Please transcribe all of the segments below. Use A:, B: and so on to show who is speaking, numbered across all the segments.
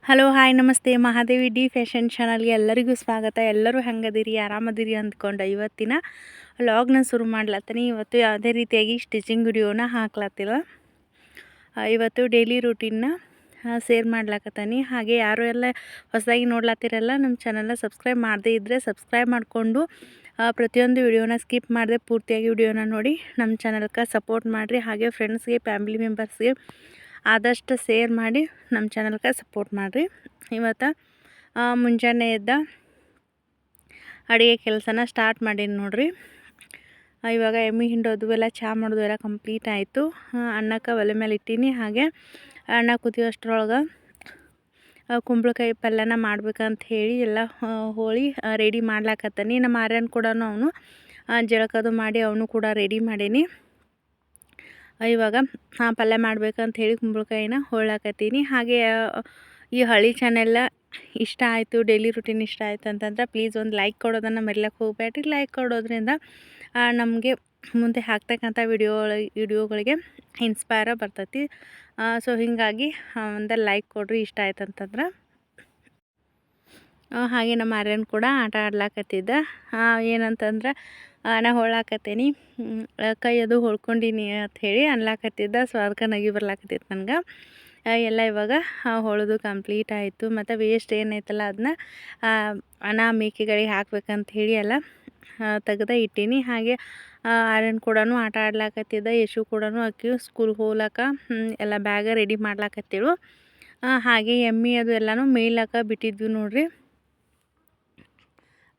A: Hello hi ನಮಸ್ತೆ Mahadevi D fashion ಚಾನಲ್ಗೆ ಎಲ್ಲರಿಗೂ ಸ್ವಾಗತ. ಎಲ್ಲರೂ ಹೆಂಗದಿರಿ, ಆರಾಮದಿರಿ ಅಂದ್ಕೊಂಡು ಇವತ್ತಿನ ವ್ಲಾಗ್ನ ಶುರು ಮಾಡ್ಲತ್ತೀನಿ. ಇವತ್ತು ಯಾವುದೇ ರೀತಿಯಾಗಿ ಸ್ಟಿಚಿಂಗ್ ವಿಡಿಯೋನ ಹಾಕ್ಲತ್ತಿಲ್ಲ. ಇವತ್ತು ಡೈಲಿ ರೂಟೀನ್ನ ಶೇರ್ ಮಾಡ್ಲಾಕತ್ತೀನಿ. ಹಾಗೆ ಯಾರು ಎಲ್ಲ ಹೊಸದಾಗಿ ನೋಡ್ಲತ್ತಿರಲ್ಲ ನಮ್ಮ ಚಾನಲ್ನ ಸಬ್ಸ್ಕ್ರೈಬ್ ಮಾಡದೇ ಇದ್ದರೆ ಸಬ್ಸ್ಕ್ರೈಬ್ ಮಾಡಿಕೊಂಡು ಪ್ರತಿಯೊಂದು ವಿಡಿಯೋನ ಸ್ಕಿಪ್ ಮಾಡದೆ ಪೂರ್ತಿಯಾಗಿ ವಿಡಿಯೋನ ನೋಡಿ ನಮ್ಮ ಚಾನಲ್ಗೆ ಸಪೋರ್ಟ್ ಮಾಡಿರಿ. ಹಾಗೆ ಫ್ರೆಂಡ್ಸ್ಗೆ, ಫ್ಯಾಮಿಲಿ ಮೆಂಬರ್ಸ್ಗೆ ಆದಷ್ಟು ಶೇರ್ ಮಾಡಿ ನಮ್ಮ ಚಾನಲ್ಗೆ ಸಪೋರ್ಟ್ ಮಾಡಿರಿ. ಇವತ್ತು ಮುಂಜಾನೆ ಎದ್ದ ಅಡುಗೆ ಕೆಲಸನ ಸ್ಟಾರ್ಟ್ ಮಾಡೀನಿ ನೋಡ್ರಿ. ಇವಾಗ ಎಮ್ಮೆ ಹಿಂಡೋದು ಎಲ್ಲ ಚಹಾ ಮಾಡೋದು ಎಲ್ಲ ಕಂಪ್ಲೀಟ್ ಆಯಿತು. ಅನ್ನಕ್ಕೆ ಒಲೆ ಮೇಲೆ ಇಟ್ಟೀನಿ. ಹಾಗೆ ಅನ್ನ ಕುದಿಯೋಷ್ಟ್ರೊಳಗೆ ಕುಂಬಳಕಾಯಿ ಪಲ್ಯನ ಮಾಡ್ಬೇಕಂತ ಹೇಳಿ ಎಲ್ಲ ಹೋಳಿ ರೆಡಿ ಮಾಡ್ಲಾಕತ್ತೀನಿ. ನಮ್ಮ ಆರ್ಯನ್ ಕೂಡ ಅವನು ಜಳಕದು ಮಾಡಿ ಅವನು ಕೂಡ ರೆಡಿ ಮಾಡೀನಿ. ಇವಾಗ ಪಲ್ಯ ಮಾಡ್ಬೇಕಂತ ಹೇಳಿ ಕುಂಬಳಕಾಯಿನ ಹೋಳಾಕತ್ತೀನಿ. ಹಾಗೆ ಈ ಹಳ್ಳಿ ಚಾನೆಲ್ಲ ಇಷ್ಟ ಆಯಿತು, ಡೈಲಿ ರೂಟೀನ್ ಇಷ್ಟ ಆಯಿತು ಅಂತಂದ್ರೆ ಪ್ಲೀಸ್ ಒಂದು ಲೈಕ್ ಕೊಡೋದನ್ನು ಮರಿಲಕ್ಕೆ ಹೋಗ್ಬೇಡ್ರಿ. ಲೈಕ್ ಕೊಡೋದ್ರಿಂದ ನಮಗೆ ಮುಂದೆ ಹಾಕ್ತಕ್ಕಂಥ ವಿಡಿಯೋಗಳಿಗೆ ಇನ್ಸ್ಪೈರ ಬರ್ತೈತಿ. ಸೊ ಹೀಗಾಗಿ ಒಂದು ಲೈಕ್ ಕೊಡ್ರಿ ಇಷ್ಟ ಆಯ್ತು ಅಂತಂದ್ರೆ. ಹಾಗೆ ನಮ್ಮ ಆರ್ಯನ್ ಕೂಡ ಆಟ ಆಡ್ಲಾಕತ್ತಿದ್ದ. ಏನಂತಂದ್ರೆ ನಾ ಹೊಳಾಕತ್ತೀನಿ, ಕೈ ಅದು ಹೊಳ್ಕೊಂಡೀನಿ ಅಂತ ಹೇಳಿ ಅನ್ಲಾಕತ್ತಿದ್ದ. ಸೊ ಅದಕ್ಕೆ ನಗಿ ಬರ್ಲಾಕತ್ತಿತ್ತು ನನಗೆ. ಎಲ್ಲ ಇವಾಗ ಹೊಳೋದು ಕಂಪ್ಲೀಟ್ ಆಯಿತು. ಮತ್ತು ವೇಸ್ಟ್ ಏನೈತಲ್ಲ ಅದನ್ನ ನಾ ಮೇಕೆಗಳಿಗೆ ಹಾಕ್ಬೇಕಂತ ಹೇಳಿ ಎಲ್ಲ ತೆಗ್ದು ಇಟ್ಟೀನಿ. ಹಾಗೆ ಆರ್ಯನ್ ಕೂಡ ಆಟ ಆಡ್ಲಾಕತ್ತಿದ್ದ. ಯಶು ಕೂಡ ಅಕ್ಕಿ ಸ್ಕೂಲ್ಗೆ ಹೋಗ್ಲಾಕ ಎಲ್ಲ ಬ್ಯಾಗ ರೆಡಿ ಮಾಡ್ಲಾಕತ್ತಿಳು. ಹಾಗೆ ಎಮ್ಮೆ ಅದು ಎಲ್ಲನೂ ಮೇಯ್ಲಾಕ ಬಿಟ್ಟಿದ್ವಿ ನೋಡ್ರಿ.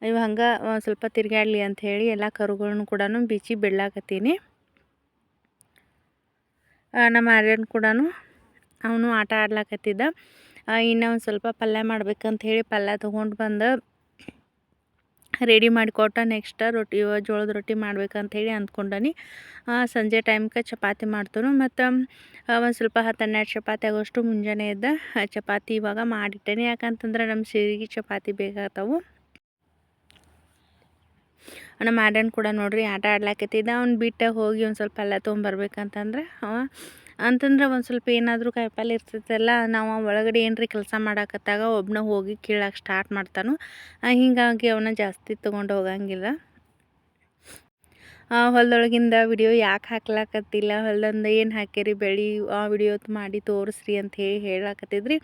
A: ಇವು ಹಂಗೆ ಒಂದು ಸ್ವಲ್ಪ ತಿರುಗಾಡಲಿ ಅಂಥೇಳಿ ಎಲ್ಲ ಕರುಗಳನ್ನು ಕೂಡ ಬಿಚ್ಚಿ ಬಿಡ್ಲಾಕತ್ತೀನಿ. ನಮ್ಮ ಆರ್ಯನ್ ಕೂಡ ಅವನು ಆಟ ಆಡ್ಲಾಕತ್ತಿದ್ದ. ಇನ್ನೂ ಒಂದು ಸ್ವಲ್ಪ ಪಲ್ಯ ಮಾಡ್ಬೇಕಂತ ಹೇಳಿ ಪಲ್ಯ ತೊಗೊಂಡು ಬಂದು ರೆಡಿ ಮಾಡಿಕೊಟ್ಟ. ನೆಕ್ಸ್ಟ್ ಜೋಳದ ರೊಟ್ಟಿ ಮಾಡ್ಬೇಕಂತ ಹೇಳಿ ಅಂದ್ಕೊಂಡನಿ. ಸಂಜೆ ಟೈಮ್ಗೆ ಚಪಾತಿ ಮಾಡ್ತನು. ಮತ್ತು ಒಂದು ಸ್ವಲ್ಪ 10-12 ಚಪಾತಿ ಆಗೋಷ್ಟು ಮುಂಜಾನೆ ಎದ್ದ ಚಪಾತಿ ಇವಾಗ ಮಾಡಿಟ್ಟೇನೆ. ಯಾಕಂತಂದ್ರೆ ನಮ್ಮ ಸಿರಿಗೆ ಚಪಾತಿ ಬೇಕಾಗ್ತಾವೆ. ನಮ್ಮ ಆರ್ಯನ್ ಕೂಡ ನೋಡ್ರಿ ಆಟ ಆಡ್ಲಾಕತ್ತಿದ್ದ. ಅವ್ನು ಬಿಟ್ಟು ಹೋಗಿ ಒಂದು ಸ್ವಲ್ಪ ಪಲ್ಯ ತೊಗೊಂಬರ್ಬೇಕಂತಂದ್ರೆ ಒಂದು ಸ್ವಲ್ಪ ಏನಾದರೂ ಕಾಯಿಪಲ್ಯ ಇರ್ತೈತಲ್ಲ, ನಾವು ಒಳಗಡೆ ಏನ್ರಿ ಕೆಲಸ ಮಾಡಾಕತ್ತಾಗ ಒಬ್ಬನ ಹೋಗಿ ಕೀಳಕ್ಕೆ ಸ್ಟಾರ್ಟ್ ಮಾಡ್ತಾನು. ಹೀಗಾಗಿ ಅವನ್ನ ಜಾಸ್ತಿ ತೊಗೊಂಡು ಹೋಗಂಗಿಲ್ಲ. ಹೊಲದೊಳಗಿಂದ ವಿಡಿಯೋ ಯಾಕೆ ಹಾಕ್ಲಾಕತ್ತಿಲ್ಲ, ಹೊಲದಿಂದ ಏನು ಹಾಕಿರಿ ಬೆಳೆ ವಿಡಿಯೋ ಮಾಡಿ ತೋರಿಸ್ರಿ ಅಂತ ಹೇಳಾಕತ್ತಿದ್ರಿ.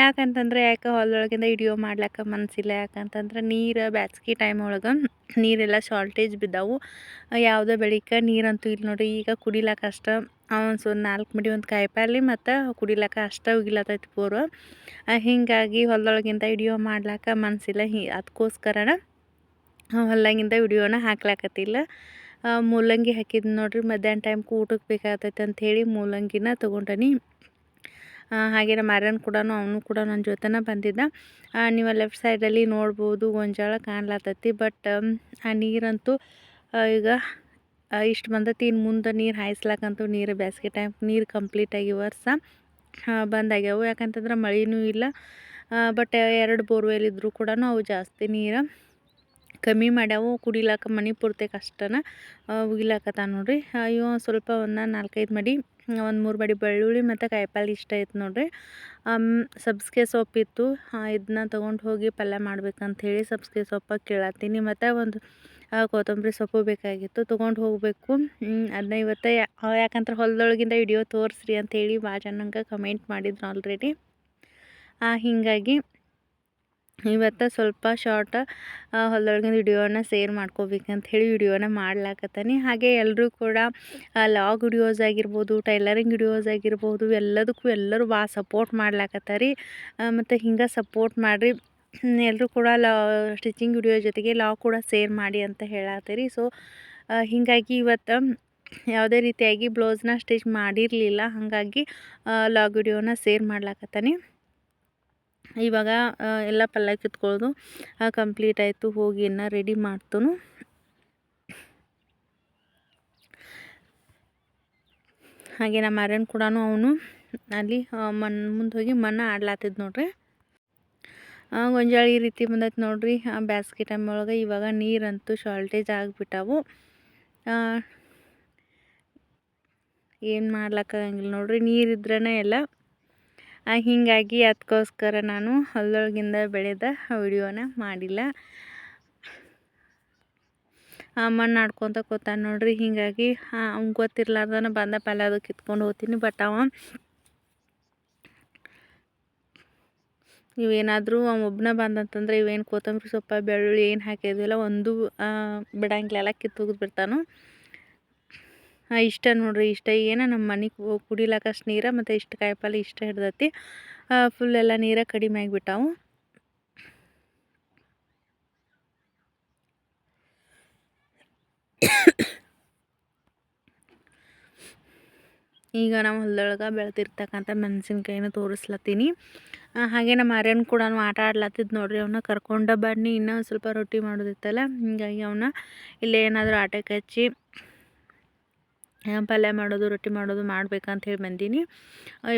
A: ಯಾಕಂತಂದ್ರೆ ಹೊಲದೊಳಗಿಂದ ವಿಡಿಯೋ ಮಾಡ್ಲಿಕ್ಕೆ ಮನಸ್ಸಿಲ್ಲ. ಯಾಕಂತಂದ್ರೆ ನೀರು ಬ್ಯಾಸ್ಗೆ ಟೈಮ್ ಒಳಗೆ ನೀರೆಲ್ಲ ಶಾರ್ಟೇಜ್ ಬಿದ್ದಾವು. ಯಾವುದೇ ಬೆಳಿಗ್ಗೆ ನೀರಂತೂ ಇಲ್ಲ ನೋಡ್ರಿ. ಈಗ ಕುಡಿಲಾಕ ಅಷ್ಟ ಒಂದು 4 ಮಡಿ ಒಂದು ಕಾಯಿಪಲ್ಲೆ ಮತ್ತು ಕುಡಿಲಾಕ ಅಷ್ಟ ಉಗಿಲತ್ತೈತಿ ಬೋರು. ಹೀಗಾಗಿ ಹೊಲದೊಳಗಿಂದ ವಿಡಿಯೋ ಮಾಡ್ಲಿಕ್ಕೆ ಮನಸ್ಸಿಲ್ಲ. ಅದಕ್ಕೋಸ್ಕರನ ಹೊಲದಾಗಿಂದ ವಿಡಿಯೋನ ಹಾಕ್ಲಾಕತ್ತಿಲ್ಲ. ಮೂಲಂಗಿ ಹಾಕಿದ್ದು ನೋಡ್ರಿ. ಮಧ್ಯಾಹ್ನ ಟೈಮ್ಗೆ ಊಟಕ್ಕೆ ಬೇಕಾಗ್ತೈತೆ ಅಂಥೇಳಿ ಮೂಲಂಗಿನ ತೊಗೊಂಡನಿ. ಹಾಗೆ ನಮ್ಮ ಆರ್ಯನ್ ಕೂಡ ಅವನು ಕೂಡ ನನ್ನ ಜೊತೆನ ಬಂದಿದ್ದ. ನೀವು ಲೆಫ್ಟ್ ಸೈಡಲ್ಲಿ ನೋಡ್ಬೋದು ಗೊಂಜಾಳ ಕಾಣ್ಲತ್ತೈತಿ. ಬಟ್ ಆ ನೀರಂತೂ ಈಗ ಇಷ್ಟು ಬಂದೈತಿ. ಇನ್ನು ಮುಂದೆ ನೀರು ಹಾಯಿಸ್ಲಾಕಂತೂ ನೀರು ಬೇಸಿಗೆ ಟೈಮ್ ನೀರು ಕಂಪ್ಲೀಟಾಗಿ ವರ್ಷ ಬಂದಾಗ್ಯಾವು. ಯಾಕಂತಂದ್ರೆ ಮಳೆನೂ ಇಲ್ಲ. ಬಟ್ 2 ಬೋರ್ವೆಲ್ ಇದ್ದರೂ ಕೂಡ ಅವು ಜಾಸ್ತಿ ನೀರು ಕಮ್ಮಿ ಮಾಡ್ಯಾವು. ಕುಡಿಲಾಕ ಮನೆ ಪೂರ್ತಿ ಕಷ್ಟನ ಉಗಿಲಾಕತ್ತ ನೋಡ್ರಿ. ಇವು ಸ್ವಲ್ಪ ಒಂದು 4-5 ಮಡಿ, ಒಂದು 3 ಮಡಿ ಬೆಳ್ಳುಳ್ಳಿ ಮತ್ತು ಕಾಯಿಪಲ್ಲೆ ಇಷ್ಟ ಐತೆ ನೋಡ್ರಿ. ಸಬ್ಸಿಗೆ ಸೊಪ್ಪಿತ್ತು, ಇದನ್ನ ತೊಗೊಂಡು ಹೋಗಿ ಪಲ್ಯ ಮಾಡ್ಬೇಕಂಥೇಳಿ ಸಬ್ಸಿಗೆ ಸೊಪ್ಪು ಕೀಳತ್ತೀನಿ. ಮತ್ತು ಒಂದು ಕೊತ್ತಂಬರಿ ಸೊಪ್ಪು ಬೇಕಾಗಿತ್ತು, ತೊಗೊಂಡು ಹೋಗಬೇಕು. ಅದನ್ನ ಇವತ್ತು ಯಾಕಂದ್ರೆ ಹೊಲದೊಳಗಿಂದ ವಿಡಿಯೋ ತೋರಿಸ್ರಿ ಅಂಥೇಳಿ ಭಾಳ ಜನ ಕಮೆಂಟ್ ಮಾಡಿದ್ರು ಆಲ್ರೆಡಿ. ಹೀಗಾಗಿ ಇವತ್ತು ಸ್ವಲ್ಪ ಶಾರ್ಟ್ ಹೊಲದೊಳಗಿನ ವಿಡಿಯೋನ ಶೇರ್ ಮಾಡ್ಕೋಬೇಕಂತ ಹೇಳಿ ವಿಡಿಯೋನ ಮಾಡ್ಲಾಕತ್ತೀನಿ. ಹಾಗೆ ಎಲ್ಲರೂ ಕೂಡ ಲಾಗ್ ವಿಡಿಯೋಸ್ ಆಗಿರ್ಬೋದು, ಟೈಲರಿಂಗ್ ವಿಡಿಯೋಸ್ ಆಗಿರ್ಬೋದು, ಎಲ್ಲರೂ ಭಾಳ ಸಪೋರ್ಟ್ ಮಾಡ್ಲಾಕತ್ತಾರೆ. ಮತ್ತು ಹಿಂಗೆ ಸಪೋರ್ಟ್ ಮಾಡಿರಿ. ಎಲ್ಲರೂ ಕೂಡ ಸ್ಟಿಚಿಂಗ್ ವಿಡಿಯೋ ಜೊತೆಗೆ ಲಾಗ್ ಕೂಡ ಶೇರ್ ಮಾಡಿ ಅಂತ ಹೇಳತ್ತೀರಿ. ಸೊ ಹೀಗಾಗಿ ಇವತ್ತು ಯಾವುದೇ ರೀತಿಯಾಗಿ ಬ್ಲೌಸ್ನ ಸ್ಟಿಚ್ ಮಾಡಿರಲಿಲ್ಲ. ಹಾಗಾಗಿ ಲಾಗ್ ವಿಡಿಯೋನ ಶೇರ್ ಮಾಡ್ಲಾಕತ್ತೀನಿ. ಇವಾಗ ಎಲ್ಲ ಪಲ್ಯ ಕಿತ್ಕೊಳ್ಳೋದು ಕಂಪ್ಲೀಟ್ ಆಯಿತು. ಹೋಗಿ ಇನ್ನು ರೆಡಿ ಮಾಡ್ತನು. ಹಾಗೆ ನಮ್ಮ ಆರ್ಯನ್ ಕೂಡ ಅವನು ಅಲ್ಲಿ ಮುಂದೆ ಹೋಗಿ ಮಣ್ಣು ಆಡ್ಲಾತಿದ್ದು ನೋಡ್ರಿ. ಗೊಂಜಾಳ ಈ ರೀತಿ ಬಂದೈತೆ ನೋಡ್ರಿ. ಬ್ಯಾಸ್ಗೆ ಟೈಮ್ ಒಳಗೆ ಇವಾಗ ನೀರಂತೂ ಶಾರ್ಟೇಜ್ ಆಗಿಬಿಟ್ಟವು. ಏನು ಮಾಡ್ಲಿಕ್ಕಾಗಂಗಿಲ್ಲ ನೋಡ್ರಿ. ನೀರಿದ್ರೇ ಎಲ್ಲ ಹೀಗಾಗಿ ಅದಕ್ಕೋಸ್ಕರ ನಾನು ಹೊಲದೊಳಗಿಂದ ಬೆಳೆದ ವಿಡಿಯೋನ ಮಾಡಿಲ್ಲ. ಮಣ್ಣು ಆಡ್ಕೊತ ಕೂತಾನೆ ನೋಡ್ರಿ. ಹೀಗಾಗಿ ಅವ್ನು ಗೊತ್ತಿರ್ಲಾರ್ದನ ಬಂದ ಪಲ್ಯ ಅದು ಕಿತ್ಕೊಂಡು ಹೋಗ್ತೀನಿ. ಬಟ್ ಇವೇನಾದರೂ ಒಬ್ಬನೇ ಬಂದಂತಂದ್ರೆ ಇವೇನು ಕೊತ್ತಂಬರಿ ಸೊಪ್ಪು ಬೆಳ್ಳುಳ್ಳಿ ಏನು ಹಾಕಿದ್ವಿಲ್ಲ ಒಂದು ಬಿಡಂಗಿಲ್ಲ, ಎಲ್ಲ ಕಿತ್ತೋಗಿದ್ದು ಬಿಡ್ತಾನು. ಇಷ್ಟ ನೋಡ್ರಿ, ಇಷ್ಟ ಏನು ನಮ್ಮ ಮನೆಗೆ ಕುಡಿಲಾಕಷ್ಟು ನೀರು ಮತ್ತು ಇಷ್ಟು ಕಾಯಿಪಲ್ಲೆ ಇಷ್ಟ ಹಿಡ್ದೈತಿ. ಫುಲ್ ಎಲ್ಲ ನೀರ ಕಡಿಮೆ ಆಗಿಬಿಟ್ಟಾವು. ಈಗ ನಾವು ಹೊಲದೊಳಗೆ ಬೆಳೆದಿರ್ತಕ್ಕಂಥ ಮೆಣಸಿನ್ಕಾಯಿನ ತೋರಿಸ್ಲತ್ತೀನಿ. ಹಾಗೆ ನಮ್ಮ ಆರ್ಯನ್ ಕೂಡ ಆಟ ಆಡ್ಲತ್ತಿದ್ದು ನೋಡ್ರಿ. ಅವನ್ನ ಕರ್ಕೊಂಡು ಬನ್ನಿ, ಇನ್ನೂ ಸ್ವಲ್ಪ ರೊಟ್ಟಿ ಮಾಡೋದಿತ್ತಲ್ಲ, ಹೀಗಾಗಿ ಅವನ್ನ ಇಲ್ಲೇ ಏನಾದರೂ ಆಟಕ್ಕೆ ಹಚ್ಚಿ ಪಲ್ಯ ಮಾಡೋದು ರೊಟ್ಟಿ ಮಾಡೋದು ಮಾಡ್ಬೇಕಂತ ಹೇಳಿ ಬಂದೀನಿ.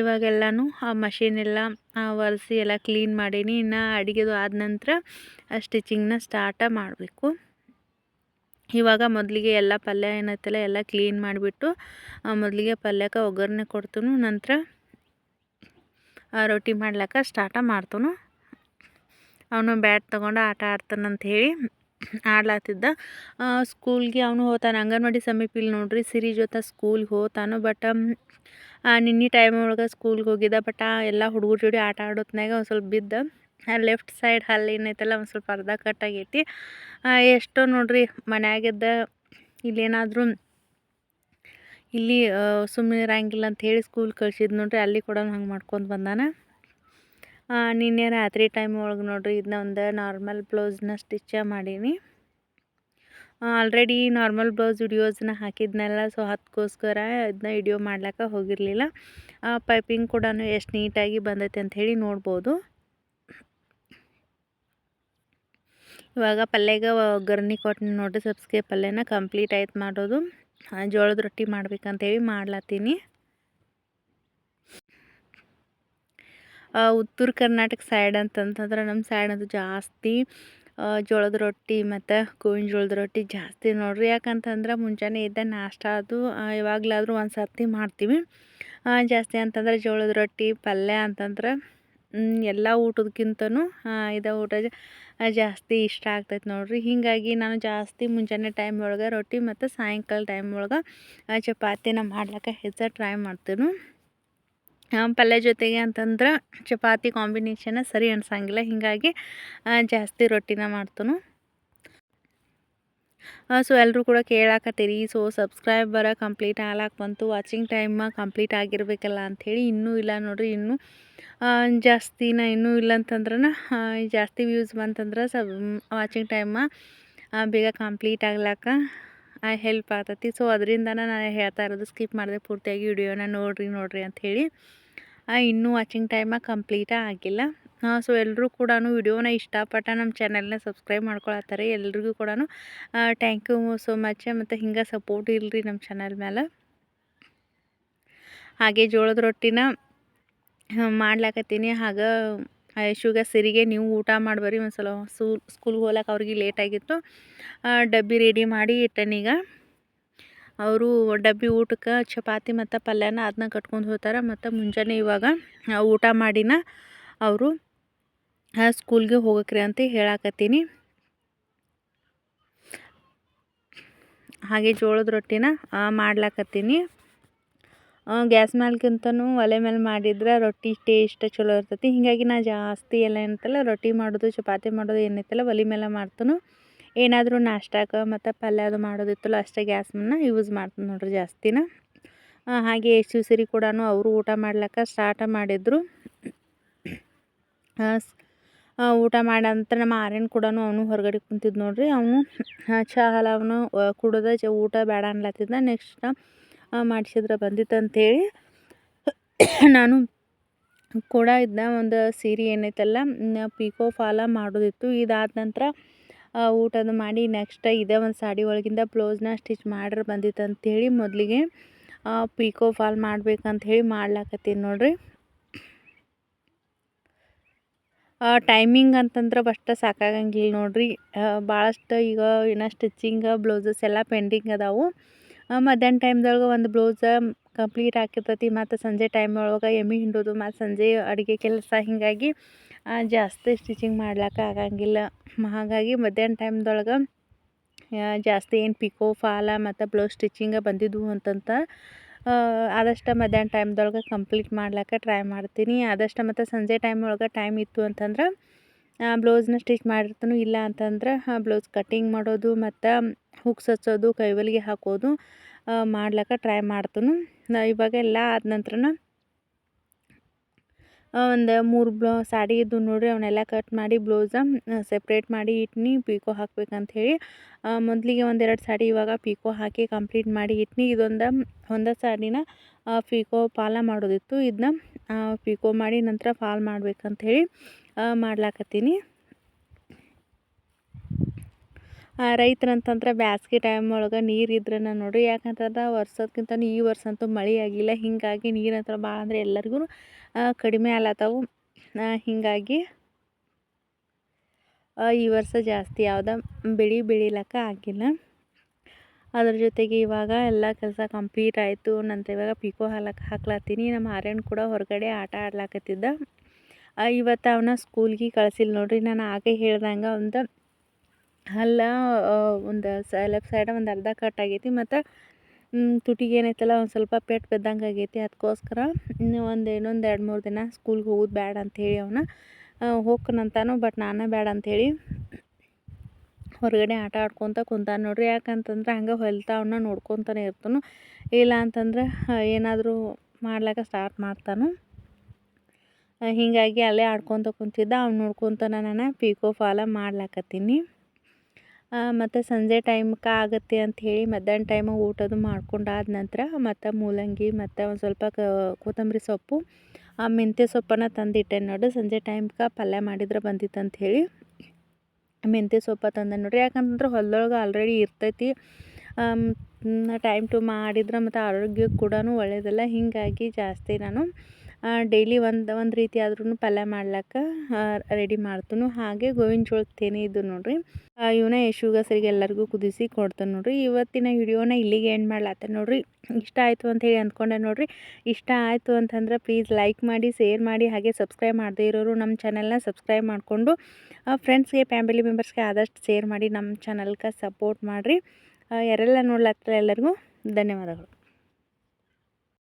A: ಇವಾಗೆಲ್ಲನೂ ಆ ಮಷೀನೆಲ್ಲ ಒರೆಸಿ ಎಲ್ಲ ಕ್ಲೀನ್ ಮಾಡೀನಿ. ಇನ್ನು ಅಡುಗೆದು ಆದ ನಂತರ ಸ್ಟಿಚಿಂಗ್ನ ಸ್ಟಾರ್ಟ ಮಾಡಬೇಕು. ಇವಾಗ ಮೊದಲಿಗೆ ಎಲ್ಲ ಪಲ್ಯ ಏನೈತಲ್ಲ ಎಲ್ಲ ಕ್ಲೀನ್ ಮಾಡಿಬಿಟ್ಟು ಮೊದಲಿಗೆ ಪಲ್ಯಕ್ಕೆ ಒಗ್ಗರಣೆ ಕೊಡ್ತೀನಿ. ನಂತರ ರೊಟ್ಟಿ ಮಾಡ್ಲಿಕ್ಕೆ ಸ್ಟಾರ್ಟ ಮಾಡ್ತಾನು. ಅವನು ಬ್ಯಾಟ್ ತೊಗೊಂಡು ಆಟ ಆಡ್ತಾನಂತ ಹೇಳಿ ಆಡ್ಲತ್ತಿದ್ದ. ಸ್ಕೂಲ್ಗೆ ಅವನು ಹೋಗ್ತಾನೆ. ಅಂಗನವಾಡಿ ಸಮೀಪ ಇಲ್ಲಿ ನೋಡ್ರಿ, ಸಿರಿ ಜೊತೆ ಸ್ಕೂಲ್ಗೆ ಹೋಗ್ತಾನು. ಬಟ್ ನಿನ್ನೆ ಟೈಮ್ ಒಳಗೆ ಸ್ಕೂಲ್ಗೆ ಹೋಗಿದ್ದ. ಬಟ್ ಎಲ್ಲ ಹುಡುಗರ ಜೋಡಿ ಆಟ ಆಡೋತ್ನಾಗ ಒಂದು ಸ್ವಲ್ಪ ಬಿದ್ದ. ಲೆಫ್ಟ್ ಸೈಡ್ ಹಲ್ಲು ಏನೈತಲ್ಲ ಒಂದು ಸ್ವಲ್ಪ ಅರ್ಧ ಕಟ್ಟಾಗೈತಿ. ಎಷ್ಟೋ ನೋಡ್ರಿ ಮನ್ಯಾಗಿದ್ದ ಇಲ್ಲೇನಾದರೂ ಇಲ್ಲಿ ಸುಮ್ಮನೆ ಇರಂಗಿಲ್ಲ ಅಂತ ಹೇಳಿ ಸ್ಕೂಲ್ ಕಳ್ಸಿದ್ದು ನೋಡ್ರಿ. ಅಲ್ಲಿ ಕೂಡ ಹಂಗೆ ಮಾಡ್ಕೊಂಡು ಬಂದಾನ. ನಿನ್ನೆ ರಾತ್ರಿ ಟೈಮ್ ಒಳಗೆ ನೋಡ್ರಿ ಇದನ್ನ ಒಂದು ನಾರ್ಮಲ್ ಬ್ಲೌಸ್ನ ಸ್ಟಿಚ್ ಮಾಡೀನಿ. ಆಲ್ರೆಡಿ ನಾರ್ಮಲ್ ಬ್ಲೌಸ್ ವಿಡಿಯೋಸ್ನ ಹಾಕಿದ್ನಲ್ಲ, ಸೊ ಅದಕ್ಕೋಸ್ಕರ ಇದನ್ನ ವಿಡಿಯೋ ಮಾಡ್ಲಿಕ್ಕೆ ಹೋಗಿರಲಿಲ್ಲ. ಪೈಪಿಂಗ್ ಕೂಡ ಎಷ್ಟು ನೀಟಾಗಿ ಬಂದೈತೆ ಅಂತ ಹೇಳಿ ನೋಡ್ಬೋದು. ಇವಾಗ ಪಲ್ಯಗೆ ಒಗ್ಗರಣೆ ಕೊಟ್ಟು ನೋಡ್ರಿ. ಸಬ್ಸಿಗೆ ಪಲ್ಯನ ಕಂಪ್ಲೀಟ್ ಆಯ್ತು ಮಾಡೋದು. ಜೋಳದ ರೊಟ್ಟಿ ಮಾಡ್ಬೇಕಂತೇಳಿ ಮಾಡ್ಲತ್ತೀನಿ. ಉತ್ತರ ಕರ್ನಾಟಕ ಸೈಡ್ ಅಂತಂತಂದ್ರೆ ನಮ್ಮ ಸೈಡ್ ಅದು ಜಾಸ್ತಿ ಜೋಳದ ರೊಟ್ಟಿ ಮತ್ತು ಗೋವಿನ ಜೋಳದ ರೊಟ್ಟಿ ಜಾಸ್ತಿ ನೋಡ್ರಿ. ಯಾಕಂತಂದ್ರೆ ಮುಂಜಾನೆ ಎದ್ದ ನಾಷ್ಟ ಅದು ಯಾವಾಗಲಾದರೂ ಒಂದು ಸರ್ತಿ ಮಾಡ್ತೀವಿ. ಜಾಸ್ತಿ ಅಂತಂದ್ರೆ ಜೋಳದ ರೊಟ್ಟಿ ಪಲ್ಯ ಅಂತಂದ್ರೆ ಎಲ್ಲ ಊಟದಕ್ಕಿಂತನೂ ಇದು ಊಟ ಜಾಸ್ತಿ ಇಷ್ಟ ಆಗ್ತೈತೆ ನೋಡ್ರಿ. ಹೀಗಾಗಿ ನಾನು ಜಾಸ್ತಿ ಮುಂಜಾನೆ ಟೈಮ್ ಒಳಗೆ ರೊಟ್ಟಿ ಮತ್ತು ಸಾಯಂಕಾಲ ಟೈಮ್ ಒಳಗೆ ಚಪಾತಿನ ಮಾಡ್ಲಿಕ್ಕೆ ಹೆಚ್ಚು ಟ್ರೈ ಮಾಡ್ತೀನಿ. ಪಲ್ಯ ಜೊತೆಗೆ ಅಂತಂದ್ರೆ ಚಪಾತಿ ಕಾಂಬಿನೇಷನ್ ಸರಿ ಅನ್ಸಂಗಿಲ್ಲ. ಹೀಗಾಗಿ ಜಾಸ್ತಿ ರೊಟ್ಟಿನ ಮಾಡ್ತೀನಿ. ಸೊ ಎಲ್ಲರೂ ಕೂಡ ಕೇಳಾಕತ್ತೀರಿ, ಸೊ ಸಬ್ಸ್ಕ್ರೈಬರ ಕಂಪ್ಲೀಟ್ ಆಗ್ಲಾಕ ಬಂತು, ವಾಚಿಂಗ್ ಟೈಮ್ ಕಂಪ್ಲೀಟ್ ಆಗಿರಬೇಕಲ್ಲ ಅಂಥೇಳಿ. ಇನ್ನೂ ಇಲ್ಲ ನೋಡ್ರಿ, ಇನ್ನೂ ಜಾಸ್ತಿನ ಇನ್ನೂ ಇಲ್ಲ ಅಂತಂದ್ರೆ ಜಾಸ್ತಿ ವ್ಯೂಸ್ ಬಂತಂದ್ರೆ ವಾಚಿಂಗ್ ಟೈಮ ಬೇಗ ಕಂಪ್ಲೀಟ್ ಆಗ್ಲಾಕ ಹೆಲ್ಪ್ ಆಗ್ತೈತಿ. ಸೊ ಅದರಿಂದನೇ ನಾನು ಹೇಳ್ತಾ ಇರೋದು, ಸ್ಕಿಪ್ ಮಾಡಿದೆ ಪೂರ್ತಿಯಾಗಿ ವಿಡಿಯೋನ ನೋಡ್ರಿ ಅಂಥೇಳಿ. ಇನ್ನೂ ವಾಚಿಂಗ್ ಟೈಮ ಕಂಪ್ಲೀಟ ಆಗಿಲ್ಲ. ಸೊ ಎಲ್ಲರೂ ಕೂಡ ವಿಡಿಯೋನ ಇಷ್ಟಪಟ್ಟು ನಮ್ಮ ಚಾನಲ್ನ ಸಬ್ಸ್ಕ್ರೈಬ್ ಮಾಡ್ಕೊಳತ್ತಾರೆ. ಎಲ್ರಿಗೂ ಕೂಡ ಥ್ಯಾಂಕ್ ಯು ಸೋ ಮಚ್. ಮತ್ತು ಹಿಂಗೆ ಸಪೋರ್ಟ್ ಇಲ್ಲರಿ ನಮ್ಮ ಚಾನಲ್ ಮೇಲೆ. ಹಾಗೆ ಜೋಳದ ರೊಟ್ಟಿನ ಮಾಡ್ಲಾಕತ್ತೀನಿ. ಹಾಗೆ ಯಶುಗ ಸಿರಿಗೆ ನೀವು ಊಟ ಮಾಡ್ಬರಿ. ಒಂದು ಸಲ ಸ್ಕೂಲ್ಗೆ ಹೋಗ್ಲಾಕ ಅವ್ರಿಗೆ ಲೇಟ್ ಆಗಿತ್ತು. ಡಬ್ಬಿ ರೆಡಿ ಮಾಡಿ ಇಟ್ಟನೀಗ. ಅವರು ಡಬ್ಬಿ ಊಟಕ್ಕೆ ಚಪಾತಿ ಮತ್ತು ಪಲ್ಯನ ಅದನ್ನ ಕಟ್ಕೊಂಡು ಹೋಗ್ತಾರೆ. ಮತ್ತು ಮುಂಜಾನೆ ಇವಾಗ ಊಟ ಮಾಡಿನ ಅವರು ಸ್ಕೂಲ್ಗೆ ಹೋಗಕ್ರಿ ಅಂತ ಹೇಳಾಕತ್ತೀನಿ. ಹಾಗೆ ಜೋಳದ ರೊಟ್ಟಿನ ಮಾಡ್ಲಾಕತ್ತೀನಿ. ಗ್ಯಾಸ್ ಮೇಲ್ಗಿಂತನೂ ಒಲೆ ಮೇಲೆ ಮಾಡಿದ್ರೆ ರೊಟ್ಟಿ ಟೇಸ್ಟ್ ಚಲೋ ಇರ್ತೈತಿ. ಹೀಗಾಗಿ ನಾನು ಜಾಸ್ತಿ ಎಲ್ಲ ಏನಂತಲ್ಲ ರೊಟ್ಟಿ ಮಾಡೋದು ಚಪಾತಿ ಮಾಡೋದು ಏನೈತಲ್ಲ ಒಲೆ ಮೇಲೆ ಮಾಡ್ತೀನಿ. ಏನಾದರೂ ನಾಷ್ಟಕ್ಕೆ ಮತ್ತು ಪಲ್ಯ ಅದು ಮಾಡೋದಿತ್ತಲ್ಲ ಅಷ್ಟೇ ಗ್ಯಾಸನ್ನ ಯೂಸ್ ಮಾಡ್ತೀನಿ ನೋಡ್ರಿ ಜಾಸ್ತಿನ. ಹಾಗೆ ಎಷ್ಟು ಸರಿ ಕೂಡ ಅವರು ಊಟ ಮಾಡ್ಲಿಕ್ಕೆ ಸ್ಟಾರ್ಟ ಮಾಡಿದ್ರು. ಊಟ ಮಾಡೋ ನಂತರ ನಮ್ಮ ಆರ್ಯನ್ ಕೂಡ ಅವನು ಹೊರಗಡೆ ಕುಂತಿದ್ದು ನೋಡ್ರಿ. ಅವನು ಚಹಾ ಅವನು ಕುಡಿದ ಊಟ ಬೇಡ ಅನ್ಲತ್ತಿದ್ದ. ನೆಕ್ಸ್ಟ್ ಮಾಡಿಸಿದ್ರೆ ಬಂದಿತ್ತಂಥೇಳಿ ನಾನು ಕೂಡ ಇದನ್ನ ಒಂದು ಸೀರೆ ಏನೈತಲ್ಲ ಪಿಕೋ ಫಾಲ ಮಾಡೋದಿತ್ತು. ಇದಾದ ನಂತರ ಊಟದ ಮಾಡಿ ನೆಕ್ಸ್ಟ್ ಇದೇ ಒಂದು ಸಾಡಿ ಒಳಗಿಂದ ಬ್ಲೌಸ್ನ ಸ್ಟಿಚ್ ಮಾಡ್ರೆ ಬಂದಿತ್ತಂಥೇಳಿ ಮೊದಲಿಗೆ ಪಿಕೋ ಫಾಲ್ ಮಾಡ್ಬೇಕಂತ ಹೇಳಿ ಮಾಡ್ಲಾಕತ್ತೀನಿ ನೋಡ್ರಿ. ಟೈಮಿಂಗ್ ಅಂತಂದ್ರೆ ಅಷ್ಟು ಸಾಕಾಗಂಗಿಲ್ಲ ನೋಡ್ರಿ. ಭಾಳಷ್ಟು ಈಗ ಇನ್ನೂ ಸ್ಟಿಚಿಂಗ್ ಬ್ಲೌಸಸ್ ಎಲ್ಲ ಪೆಂಡಿಂಗ್ ಅದಾವು. ಮಧ್ಯಾಹ್ನ ಟೈಮ್ದೊಳಗೆ ಒಂದು ಬ್ಲೌಸ ಕಂಪ್ಲೀಟ್ ಆಗಿರ್ತೈತಿ. ಮತ್ತು ಸಂಜೆ ಟೈಮ್ ಒಳಗೆ ಎಮ್ಮೆ ಹಿಂಡೋದು ಮತ್ತು ಸಂಜೆ ಅಡುಗೆ ಕೆಲಸ ಹೀಗಾಗಿ ಜಾಸ್ತಿ ಸ್ಟಿಚಿಂಗ್ ಮಾಡ್ಲಿಕ್ಕೆ ಆಗಂಗಿಲ್ಲ. ಹಾಗಾಗಿ ಮಧ್ಯಾಹ್ನ ಟೈಮ್ದೊಳಗೆ ಜಾಸ್ತಿ ಏನು ಪಿಕೋ ಫಾಲ ಮತ್ತು ಬ್ಲೌಸ್ ಸ್ಟಿಚಿಂಗ ಬಂದಿದ್ವು ಅಂತಂತ ಆದಷ್ಟು ಮಧ್ಯಾಹ್ನ ಟೈಮ್ದೊಳಗೆ ಕಂಪ್ಲೀಟ್ ಮಾಡ್ಲಿಕ್ಕೆ ಟ್ರೈ ಮಾಡ್ತೀನಿ. ಆದಷ್ಟು ಮತ್ತು ಸಂಜೆ ಟೈಮ್ ಒಳಗೆ ಟೈಮ್ ಇತ್ತು ಅಂತಂದ್ರೆ ಬ್ಲೌಸ್ನ ಸ್ಟಿಚ್ ಮಾಡಿರ್ತೀನಿ. ಇಲ್ಲ ಅಂತಂದ್ರೆ ಬ್ಲೌಸ್ ಕಟ್ಟಿಂಗ್ ಮಾಡೋದು ಮತ್ತು ಹುಕ್ಸ್ ಹಚ್ಚೋದು, ಕೈ ಹೊಲಿಗೆ ಹಾಕೋದು ಮಾಡ್ಲಿಕ್ಕೆ ಟ್ರೈ ಮಾಡ್ತೀನಿ. ಇವಾಗ ಎಲ್ಲ ಆದ ನಂತರ ಒಂದು 3 ಸಾಡಿ ಇದ್ದು ನೋಡಿರಿ, ಅವನ್ನೆಲ್ಲ ಕಟ್ ಮಾಡಿ ಬ್ಲೌಸ ಸೆಪ್ರೇಟ್ ಮಾಡಿ ಇಟ್ನಿ ಪಿಕೋ ಹಾಕ್ಬೇಕಂಥೇಳಿ. ಮೊದಲಿಗೆ 1-2 ಸಾಡಿ ಇವಾಗ ಪಿಕೋ ಹಾಕಿ ಕಂಪ್ಲೀಟ್ ಮಾಡಿ ಇಟ್ನಿ. ಒಂದೇ ಸಾಡಿನ ಪಿಕೋ ಫಾಲ ಮಾಡೋದಿತ್ತು. ಇದನ್ನ ಪಿಕೋ ಮಾಡಿ ನಂತರ ಫಾಲ್ ಮಾಡ್ಬೇಕಂಥೇಳಿ ಮಾಡ್ಲಾಕತ್ತೀನಿ. ರೈತರಂತಂದ್ರೆ ಬ್ಯಾಸ್ಗೆ ಟೈಮ್ ಒಳಗೆ ನೀರು ಇದ್ರೆ ನೋಡಿರಿ, ಯಾಕಂತಂದ್ರೆ ವರ್ಷಕ್ಕಿಂತ ಈ ವರ್ಷ ಅಂತೂ ಮಳೆ ಆಗಿಲ್ಲ. ಹೀಗಾಗಿ ನೀರಂತ ಭಾಳ ಅಂದರೆ ಎಲ್ಲರಿಗೂ ಕಡಿಮೆ ಆಲತ್ತವು. ಹೀಗಾಗಿ ಈ ವರ್ಷ ಜಾಸ್ತಿ ಯಾವುದೇ ಬೆಳಿಲಿಕ್ಕೆ ಆಗಿಲ್ಲ. ಅದ್ರ ಜೊತೆಗೆ ಇವಾಗ ಎಲ್ಲ ಕೆಲಸ ಕಂಪ್ಲೀಟ್ ಆಯಿತು. ನಂತರ ಇವಾಗ ಪಿಕೋ ಹಾಕ್ಲತ್ತೀನಿ. ನಮ್ಮ ಆರ್ಯನ್ ಕೂಡ ಹೊರಗಡೆ ಆಟ ಆಡ್ಲಾಕತ್ತಿದ್ದ. ಇವತ್ತು ಅವನ ಸ್ಕೂಲ್ಗೆ ಕಳಿಸಿಲ್ಲ ನೋಡಿರಿ. ನಾನು ಆಗೇ ಹೇಳ್ದಂಗೆ ಒಂದು ಅಲ್ಲ ಒಂದು ಲೆಫ್ಟ್ ಸೈಡ್ ಒಂದು ಅರ್ಧ ಕಟ್ ಆಗೈತಿ ಮತ್ತು ತುಟಿಗೆ ಏನೈತಲ್ಲ ಒಂದು ಸ್ವಲ್ಪ ಪೆಟ್ಟು ಬಿದ್ದಂಗೆ ಆಗೈತಿ. ಅದಕ್ಕೋಸ್ಕರ ಇನ್ನೊಂದು 2-3 ದಿನ ಸ್ಕೂಲ್ಗೆ ಹೋಗೋದು ಬೇಡ ಅಂಥೇಳಿ ಅವನ ಹೋಗ್ಕನಂತಾನು. ಬಟ್ ನಾನು ಬೇಡ ಅಂಥೇಳಿ ಹೊರಗಡೆ ಆಟ ಆಡ್ಕೊತ ಕುಂತಾನೆ ನೋಡಿರಿ. ಯಾಕಂತಂದ್ರೆ ಹಂಗೆ ಹೊಲ್ತಾವನ್ನ ನೋಡ್ಕೊತಾನೆ ಇರ್ತಾನೆ. ಇಲ್ಲ ಅಂತಂದ್ರೆ ಏನಾದರೂ ಮಾಡ್ಲಿಕ್ಕೆ ಸ್ಟಾರ್ಟ್ ಮಾಡ್ತಾನೆ. ಹೀಗಾಗಿ ಅಲ್ಲೇ ಆಡ್ಕೊತ ಕುಂತಿದ್ದ. ಅವ್ನು ನೋಡ್ಕೊತ ನಾನು ಪಿಕೋ ಫಾಲ ಮಾಡ್ಲಾಕತ್ತೀನಿ. ಮತ್ತು ಸಂಜೆ ಟೈಮ್ಗೆ ಆಗುತ್ತೆ ಅಂಥೇಳಿ ಮಧ್ಯಾಹ್ನ ಟೈಮು ಊಟದು ಮಾಡ್ಕೊಂಡಾದ ನಂತರ ಮತ್ತು ಮೂಲಂಗಿ ಮತ್ತು ಒಂದು ಸ್ವಲ್ಪ ಕೊತ್ತಂಬರಿ ಸೊಪ್ಪು ಮೆಂತ್ಯ ಸೊಪ್ಪನ್ನು ತಂದಿಟ್ಟೆ ನೋಡಿ. ಸಂಜೆ ಟೈಮ್ಗೆ ಪಲ್ಯ ಮಾಡಿದ್ರೆ ಬಂದಿತ್ತು ಅಂಥೇಳಿ ಮೆಂತ್ಯ ಸೊಪ್ಪು ತಂದೆ ನೋಡಿರಿ. ಯಾಕಂತಂದ್ರೆ ಹೊಲದೊಳಗೆ ಆಲ್ರೆಡಿ ಇರ್ತೈತಿ. ಟೈಮ್ ಟು ಮಾಡಿದ್ರೆ ಮತ್ತು ಆರೋಗ್ಯಕ್ಕೆ ಕೂಡ ಒಳ್ಳೆಯದಲ್ಲ. ಹೀಗಾಗಿ ಜಾಸ್ತಿ ನಾನು ಡೈಲಿ ಒಂದು ರೀತಿ ಆದ್ರೂ ಪಲ್ಯ ಮಾಡ್ಲಿಕ್ಕೆ ರೆಡಿ ಮಾಡ್ತೀನಿ. ಹಾಗೆ ಗೋವಿನ ಜೋಳದ ತೇನೆ ಇದು ನೋಡಿರಿ, ಇವನ್ನ ಯಶುಗಸರಿಗೆ ಎಲ್ಲರಿಗೂ ಕುದಿಸಿ ಕೊಡ್ತೇನೆ ನೋಡಿರಿ. ಇವತ್ತಿನ ವಿಡಿಯೋನ ಇಲ್ಲಿಗೆ ಎಂಡ್ ಮಾಡ್ಲಾತ್ತೆ ನೋಡಿರಿ. ಇಷ್ಟ ಆಯಿತು ಅಂಥೇಳಿ ಅಂದ್ಕೊಂಡೆ ನೋಡಿರಿ. ಇಷ್ಟ ಆಯಿತು ಅಂತಂದ್ರೆ ಪ್ಲೀಸ್ ಲೈಕ್ ಮಾಡಿ, ಶೇರ್ ಮಾಡಿ, ಹಾಗೆ ಸಬ್ಸ್ಕ್ರೈಬ್ ಮಾಡದೇ ಇರೋರು ನಮ್ಮ ಚಾನಲ್ನ ಸಬ್ಸ್ಕ್ರೈಬ್ ಮಾಡಿಕೊಂಡು ಫ್ರೆಂಡ್ಸ್ಗೆ ಫ್ಯಾಮಿಲಿ ಮೆಂಬರ್ಸ್ಗೆ ಆದಷ್ಟು ಶೇರ್ ಮಾಡಿ ನಮ್ಮ ಚಾನಲ್ಗೆ ಸಪೋರ್ಟ್ ಮಾಡಿರಿ. ಯಾರೆಲ್ಲ ನೋಡ್ಲತ್ತರ ಎಲ್ಲರಿಗೂ ಧನ್ಯವಾದಗಳು.